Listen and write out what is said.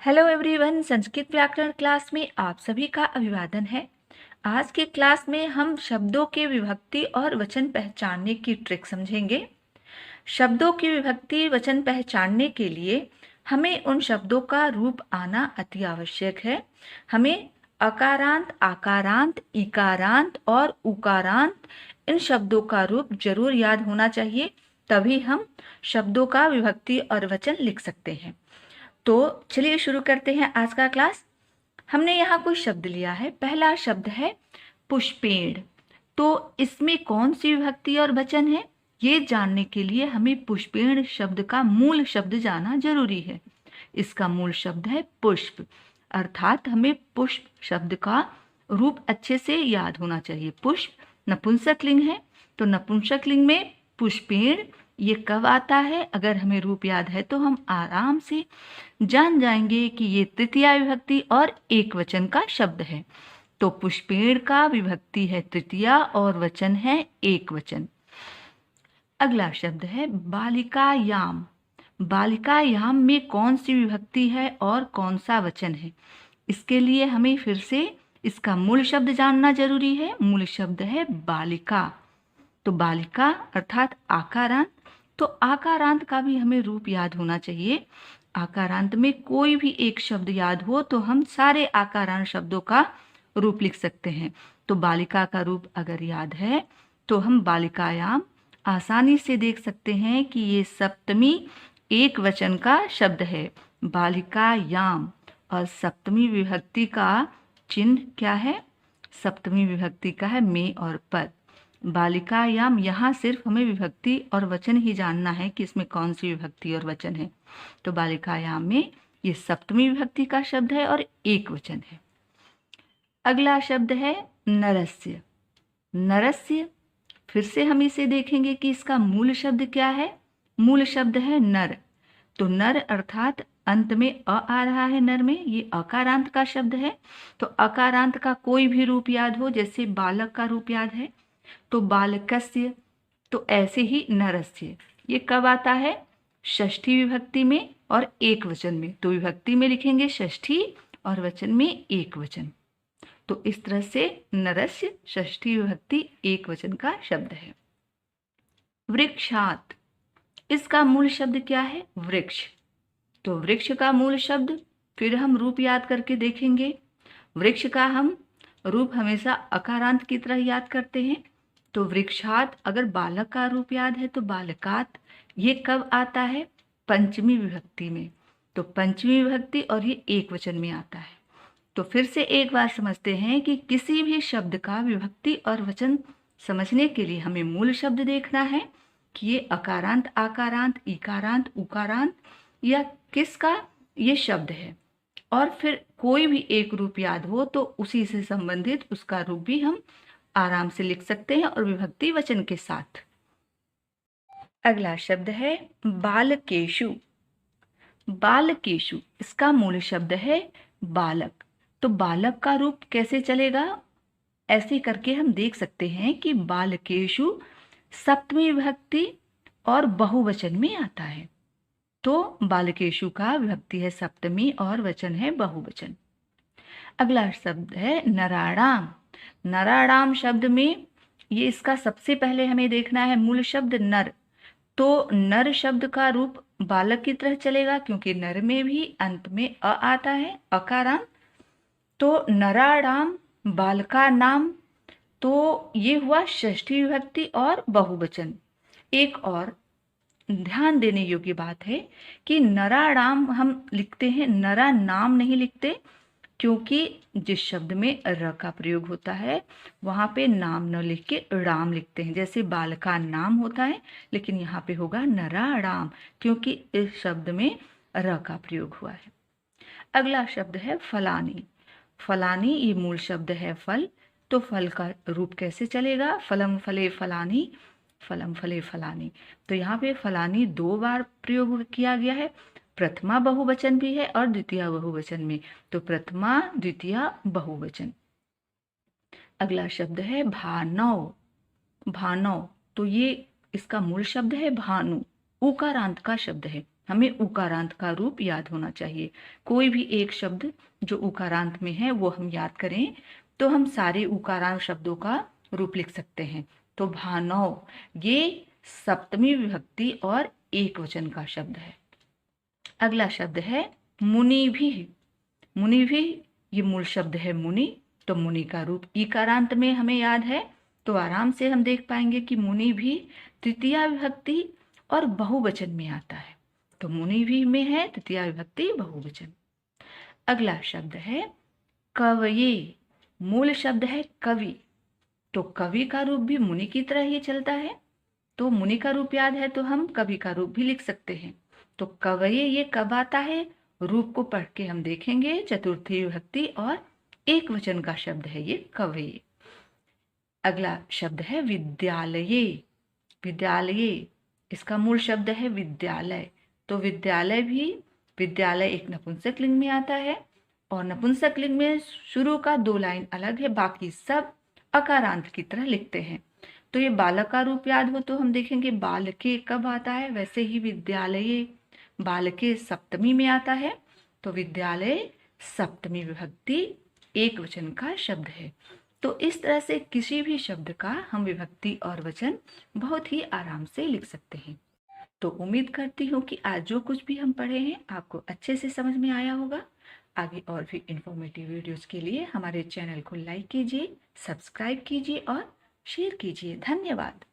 Hello everyone, Sanskrit व्याकरण class में आप सभी का अभिवादन है। आज के क्लास में हम शब्दों के विभक्ति और वचन पहचानने की ट्रिक समझेंगे। शब्दों की विभक्ति वचन पहचानने के लिए हमें उन शब्दों का रूप आना अति आवश्यक है। हमें अकारांत, आकारांत, इकारांत और उकारांत इन शब्दों का रूप जरूर याद होना चाहिए, तभी हम शब्दों का विभक्ति और वचन लिख सकते हैं। तो चलिए शुरू करते हैं आज का क्लास। हमने यहाँ कुछ शब्द लिया है। पहला शब्द है पुष्पेण। तो इसमें कौन सी विभक्ति और वचन है, ये जानने के लिए हमें पुष्पेण शब्द का मूल शब्द जानना जरूरी है। इसका मूल शब्द है पुष्प, अर्थात हमें पुष्प शब्द का रूप अच्छे से याद होना चाहिए। पुष्प नपुंसक लिंग है, तो नपुंसक लिंग में पुष्पेण ये कब आता है, अगर हमें रूप याद है तो हम आराम से जान जाएंगे कि ये तृतीया विभक्ति और एक वचन का शब्द है। तो पुष्पेण का विभक्ति है तृतीया और वचन है एक वचन। अगला शब्द है बालिकायाम। बालिकायाम में कौन सी विभक्ति है और कौन सा वचन है, इसके लिए हमें फिर से इसका मूल शब्द जानना जरूरी है। मूल शब्द है बालिका। तो बालिका अर्थात आकारांत। तो आकारांत का भी हमें रूप याद होना चाहिए। आकारांत में कोई भी एक शब्द याद हो तो हम सारे आकारांत शब्दों का रूप लिख सकते हैं। तो बालिका का रूप अगर याद है तो हम बालिकायाम आसानी से देख सकते हैं कि ये सप्तमी एक वचन का शब्द है, बालिकायाम। और सप्तमी विभक्ति का चिन्ह क्या है? सप्तमी विभक्ति का है में और पद। बालिकायाम, यहाँ सिर्फ हमें विभक्ति और वचन ही जानना है कि इसमें कौन सी विभक्ति और वचन है। तो बालिकायाम में ये सप्तमी विभक्ति का शब्द है और एक वचन है। अगला शब्द है नरस्य। नरस्य, फिर से हम इसे देखेंगे कि इसका मूल शब्द क्या है। मूल शब्द है नर। तो नर अर्थात अंत में अ आ रहा है नर में, ये अकारांत का शब्द है। तो अकारांत का कोई भी रूप याद हो, जैसे बालक का रूप याद है तो बालकस्य, तो ऐसे ही नरस्य ये कब आता है? षष्ठी विभक्ति में और एक वचन में। तो विभक्ति में लिखेंगे षष्ठी और वचन में एक वचन। तो इस तरह से नरस्य षष्ठी विभक्ति एक वचन का शब्द है। वृक्षात, इसका मूल शब्द क्या है? वृक्ष। तो वृक्ष का मूल शब्द फिर हम रूप याद करके देखेंगे। वृक्ष का हम रूप हमेशा अकारांत की तरह याद करते हैं। तो वृक्षात, अगर बालक का रूप याद है तो बालकात, ये कब आता है? पंचमी विभक्ति में। तो पंचमी विभक्ति और ये एक वचन में आता है। तो फिर से एक बार समझते हैं कि किसी भी शब्द का विभक्ति और वचन समझने के लिए हमें मूल शब्द देखना है कि ये अकारांत, आकारांत, इकारांत, उकारांत या किसका ये शब्द है। और फिर कोई भी एक रूप याद हो तो उसी से संबंधित उसका रूप भी हम आराम से लिख सकते हैं और विभक्ति वचन के साथ। अगला शब्द है बालकेषु। बालकेषु, इसका मूल शब्द है बालक। तो बालक का रूप कैसे चलेगा? ऐसे करके हम देख सकते हैं कि बालकेषु सप्तमी विभक्ति और बहुवचन में आता है। तो बालकेषु का विभक्ति है सप्तमी और वचन है बहुवचन। अगला शब्द है नराणाम। नराणाम शब्द में ये इसका सबसे पहले हमें देखना है मूल शब्द नर। तो नर शब्द का रूप बालक की तरह चलेगा, क्योंकि नर में भी अंत में अ आता है, अकारांत। तो नराणाम, बालका नाम, तो ये हुआ षष्ठी विभक्ति और बहुवचन। एक और ध्यान देने योग्य बात है कि नराणाम हम लिखते हैं, नरा नाम नहीं लिखते, क्योंकि जिस शब्द में र का प्रयोग होता है वहाँ पे नाम न लिख के राम लिखते हैं। जैसे बालका नाम होता है, लेकिन यहाँ पे होगा नराणाम, क्योंकि इस शब्द में र का प्रयोग हुआ है। अगला शब्द है फलानी। फलानी ये मूल शब्द है फल। तो फल का रूप कैसे चलेगा? फलम फले फलानी, फलम फले फलानी। तो यहाँ पे फलानी दो बार प्रयोग किया गया है। प्रथमा बहुवचन भी है और द्वितीय बहुवचन में। तो प्रथमा, द्वितीय, बहुवचन। अगला शब्द है भानव। भानव, तो ये इसका मूल शब्द है भानु, उकारांत का शब्द है। हमें उकारांत का रूप याद होना चाहिए। कोई भी एक शब्द जो उकारांत में है वो हम याद करें तो हम सारे उकारांत शब्दों का रूप लिख सकते हैं। तो भानव ये सप्तमी विभक्ति और एक वचन का शब्द है। अगला शब्द है मुनि भी। मुनि भी ये मूल शब्द है मुनि, तो मुनि का रूप ईकारांत में हमें याद है, तो आराम से हम देख पाएंगे कि मुनि भी तृतीया विभक्ति और बहुवचन में आता है। तो मुनि भी में है तृतीया विभक्ति बहुवचन। अगला शब्द है कवये। मूल शब्द है कवि, तो कवि का रूप भी मुनि की तरह ही चलता है। तो मुनि का रूप याद है तो हम कवि का रूप भी लिख सकते हैं। तो कवये ये कब आता है, रूप को पढ़ के हम देखेंगे। चतुर्थी विभक्ति और एक वचन का शब्द है ये कवये। अगला शब्द है विद्यालये। विद्यालये इसका मूल शब्द है विद्यालय, तो विद्यालय भी विद्यालय एक नपुंसक लिंग में आता है और नपुंसक लिंग में शुरू का 2 लाइन अलग है, बाकी सब अकारांत की तरह लिखते हैं। तो ये बालक का रूप याद हो तो हम देखेंगे बालके कब आता है, वैसे ही विद्यालय बालके सप्तमी में आता है। तो विद्यालय सप्तमी विभक्ति एक वचन का शब्द है। तो इस तरह से किसी भी शब्द का हम विभक्ति और वचन बहुत ही आराम से लिख सकते हैं। तो उम्मीद करती हूँ कि आज जो कुछ भी हम पढ़े हैं आपको अच्छे से समझ में आया होगा। आगे और भी इंफॉर्मेटिव वीडियोस के लिए हमारे चैनल को लाइक कीजिए, सब्सक्राइब कीजिए और शेयर कीजिए। धन्यवाद।